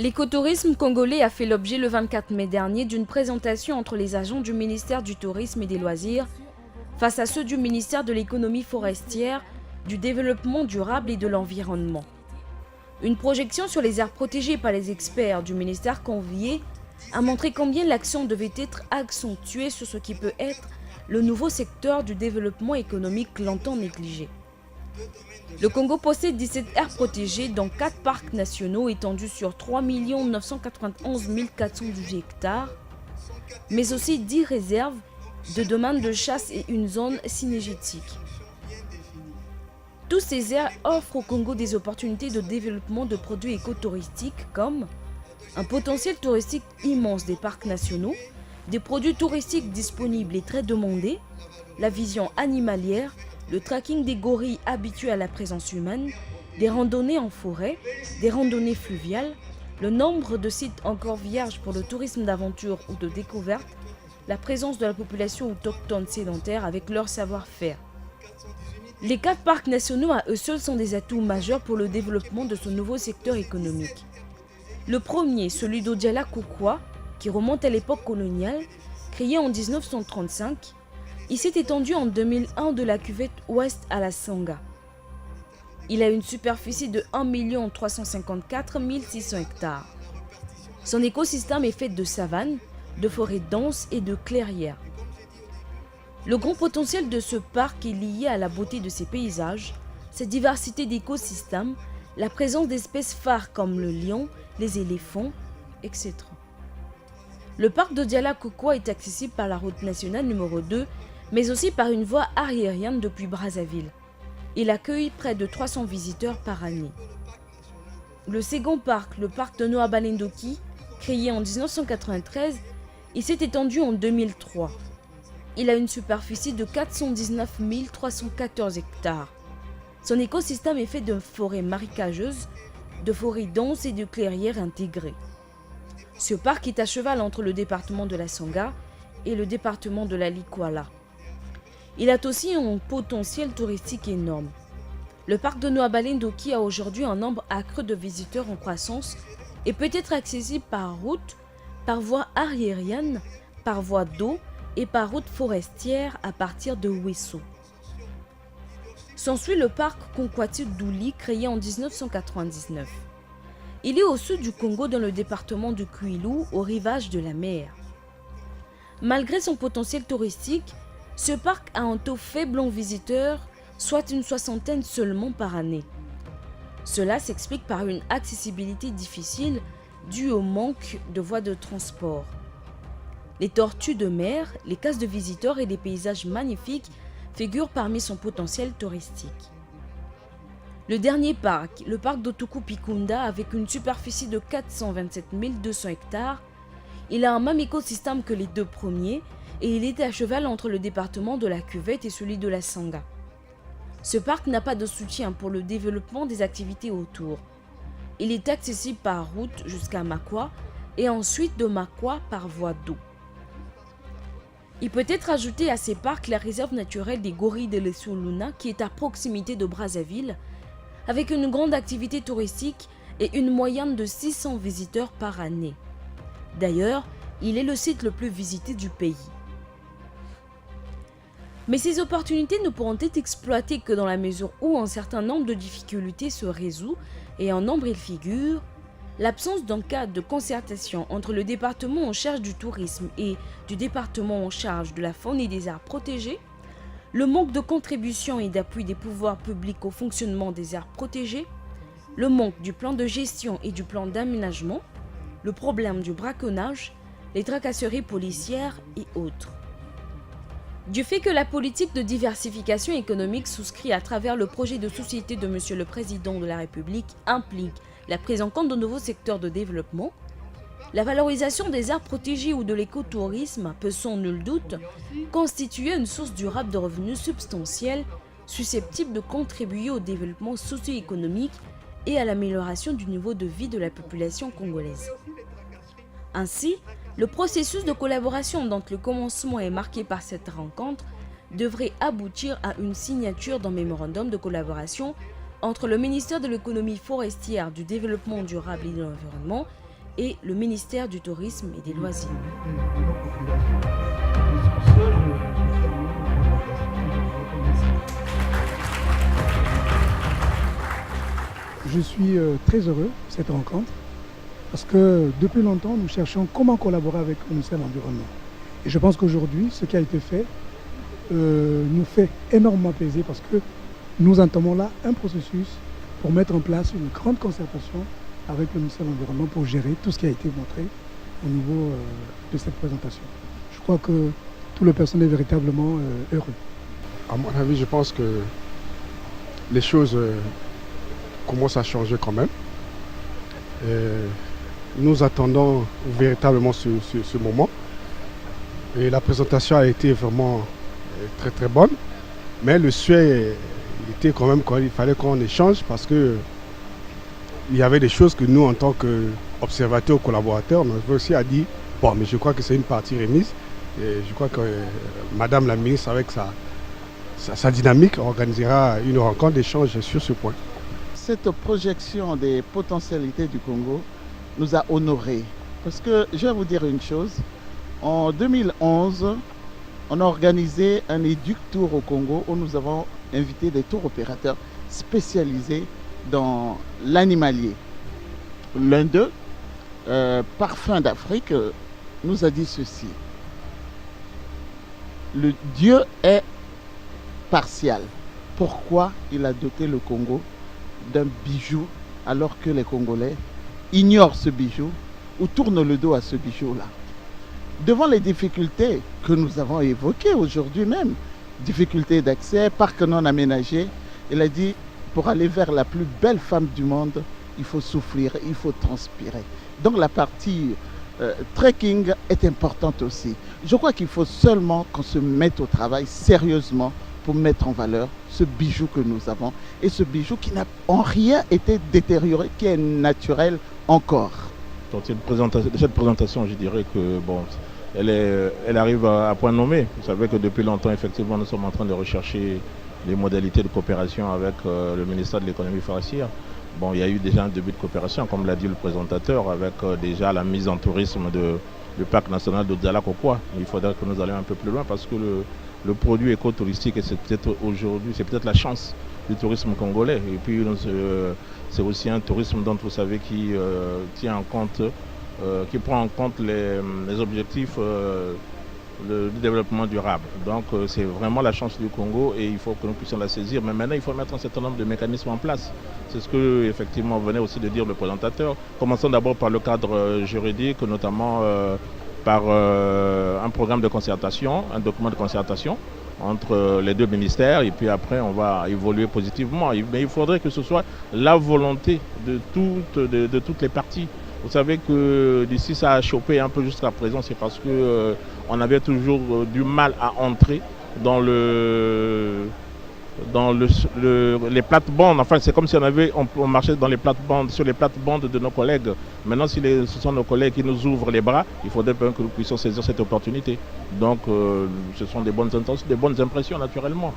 L'écotourisme congolais a fait l'objet le 24 mai dernier d'une présentation entre les agents du ministère du Tourisme et des Loisirs face à ceux du ministère de l'Économie forestière, du Développement durable et de l'Environnement. Une projection sur les aires protégées par les experts du ministère convié a montré combien l'action devait être accentuée sur ce qui peut être le nouveau secteur du développement économique longtemps négligé. Le Congo possède 17 aires protégées, dont 4 parcs nationaux étendus sur 3 991 412 hectares, mais aussi 10 réserves de domaines de chasse et une zone cynégétique. Tous ces aires offrent au Congo des opportunités de développement de produits écotouristiques comme un potentiel touristique immense des parcs nationaux, des produits touristiques disponibles et très demandés, la vision animalière, le tracking des gorilles habitués à la présence humaine, des randonnées en forêt, des randonnées fluviales, le nombre de sites encore vierges pour le tourisme d'aventure ou de découverte, la présence de la population autochtone sédentaire avec leur savoir-faire. Les 4 parcs nationaux à eux seuls sont des atouts majeurs pour le développement de ce nouveau secteur économique. Le premier, celui d'Odiala-Kokwa, qui remonte à l'époque coloniale, créé en 1935, il s'est étendu en 2001 de la cuvette ouest à la Sangha. Il a une superficie de 1 354 600 hectares. Son écosystème est fait de savanes, de forêts denses et de clairières. Le grand potentiel de ce parc est lié à la beauté de ses paysages, sa diversité d'écosystèmes, la présence d'espèces phares comme le lion, les éléphants, etc. Le parc d'Odiala-Kokwa est accessible par la route nationale numéro 2, mais aussi par une voie aérienne depuis Brazzaville. Il accueille près de 300 visiteurs par année. Le second parc, le parc de Noa Balendoki, créé en 1993, il s'est étendu en 2003. Il a une superficie de 419 314 hectares. Son écosystème est fait de forêts marécageuses, de forêts denses et de clairières intégrées. Ce parc est à cheval entre le département de la Sangha et le département de la Likwala. Il a aussi un potentiel touristique énorme. Le parc de Noa Balendoki a aujourd'hui un nombre accru de visiteurs en croissance et peut être accessible par route, par voie aérienne, par voie d'eau et par route forestière à partir de Wesso. S'ensuit le parc Konkwati Douli créé en 1999. Il est au sud du Congo dans le département de Kwilu, au rivage de la mer. Malgré son potentiel touristique, ce parc a un taux faible en visiteurs, soit une 60aine seulement par année. Cela s'explique par une accessibilité difficile due au manque de voies de transport. Les tortues de mer, les cases de visiteurs et les paysages magnifiques figurent parmi son potentiel touristique. Le dernier parc, le parc d'Otuku-Pikunda, avec une superficie de 427 200 hectares, il a un même écosystème que les deux premiers et il est à cheval entre le département de la Cuvette et celui de la Sangha. Ce parc n'a pas de soutien pour le développement des activités autour. Il est accessible par route jusqu'à Makwa et ensuite de Makwa par voie d'eau. Il peut être ajouté à ces parcs la réserve naturelle des gorilles de l'Essouluna qui est à proximité de Brazzaville, avec une grande activité touristique et une moyenne de 600 visiteurs par année. D'ailleurs, il est le site le plus visité du pays. Mais ces opportunités ne pourront être exploitées que dans la mesure où un certain nombre de difficultés se résout et en nombre il figure l'absence d'un cadre de concertation entre le département en charge du tourisme et du département en charge de la faune et des aires protégées, le manque de contribution et d'appui des pouvoirs publics au fonctionnement des aires protégées, le manque du plan de gestion et du plan d'aménagement, le problème du braconnage, les tracasseries policières et autres. Du fait que la politique de diversification économique souscrit à travers le projet de société de Monsieur le Président de la République implique la prise en compte de nouveaux secteurs de développement, la valorisation des aires protégées ou de l'écotourisme peut sans nul doute constituer une source durable de revenus substantiels susceptible de contribuer au développement socio-économique et à l'amélioration du niveau de vie de la population congolaise. Ainsi, le processus de collaboration dont le commencement est marqué par cette rencontre devrait aboutir à une signature d'un mémorandum de collaboration entre le ministère de l'économie forestière, du développement durable et de l'environnement et le ministère du Tourisme et des Loisirs. Je suis très heureux de cette rencontre parce que depuis longtemps, nous cherchons comment collaborer avec le ministère de l'Environnement. Et je pense qu'aujourd'hui, ce qui a été fait nous fait énormément plaisir parce que nous entamons là un processus pour mettre en place une grande concertation avec le ministère de l'Environnement pour gérer tout ce qui a été montré au niveau de cette présentation. Je crois que tout le personnel est véritablement heureux. À mon avis, je pense que les choses commencent à changer quand même. Nous attendons véritablement ce moment. Et la présentation a été vraiment très très bonne. Mais le souhait était quand même qu'il fallait qu'on échange parce que il y avait des choses que nous, en tant qu'observateurs ou collaborateurs, on avait aussi à dire, bon, mais je crois que c'est une partie remise. Et je crois que Madame la ministre, avec sa dynamique, organisera une rencontre d'échange sur ce point. Cette projection des potentialités du Congo nous a honorés. Parce que je vais vous dire une chose, en 2011, on a organisé un Éduc Tour au Congo où nous avons invité des tours opérateurs spécialisés dans l'animalier. L'un d'eux, Parfum d'Afrique, nous a dit ceci. Le Dieu est partial. Pourquoi il a doté le Congo d'un bijou alors que les Congolais ignorent ce bijou ou tournent le dos à ce bijou-là? Devant les difficultés que nous avons évoquées aujourd'hui même, difficultés d'accès, parcs non aménagés, il a dit, pour aller vers la plus belle femme du monde, il faut souffrir, il faut transpirer. Donc la partie trekking est importante aussi. Je crois qu'il faut seulement qu'on se mette au travail sérieusement pour mettre en valeur ce bijou que nous avons et ce bijou qui n'a en rien été détérioré, qui est naturel encore. Donc cette présentation, je dirais que bon, elle arrive à point nommé. Vous savez que depuis longtemps, effectivement, nous sommes en train de rechercher les modalités de coopération avec le ministère de l'économie forestière. Bon, il y a eu déjà un début de coopération, comme l'a dit le présentateur, avec déjà la mise en tourisme du parc national de Dzala-Kokwa. Il faudrait que nous allions un peu plus loin parce que le produit écotouristique, c'est peut-être aujourd'hui, c'est peut-être la chance du tourisme congolais. Et puis c'est aussi un tourisme dont vous savez qui tient en compte, qui prend en compte les objectifs du développement durable. Donc c'est vraiment la chance du Congo et il faut que nous puissions la saisir. Mais maintenant, il faut mettre un certain nombre de mécanismes en place. C'est ce que effectivement venait aussi de dire le présentateur. Commençons d'abord par le cadre juridique, notamment par un programme de concertation, un document de concertation entre les deux ministères et puis après on va évoluer positivement. Mais il faudrait que ce soit la volonté de toutes les parties. Vous savez que d'ici ça a chopé un peu jusqu'à présent, c'est parce que on avait toujours du mal à entrer dans les plates-bandes. Enfin, c'est comme si on marchait dans les plates-bandes, sur les plates-bandes de nos collègues. Maintenant, si ce sont nos collègues qui nous ouvrent les bras, il faudrait que nous puissions saisir cette opportunité. Donc, ce sont des bonnes intentions, des bonnes impressions, naturellement.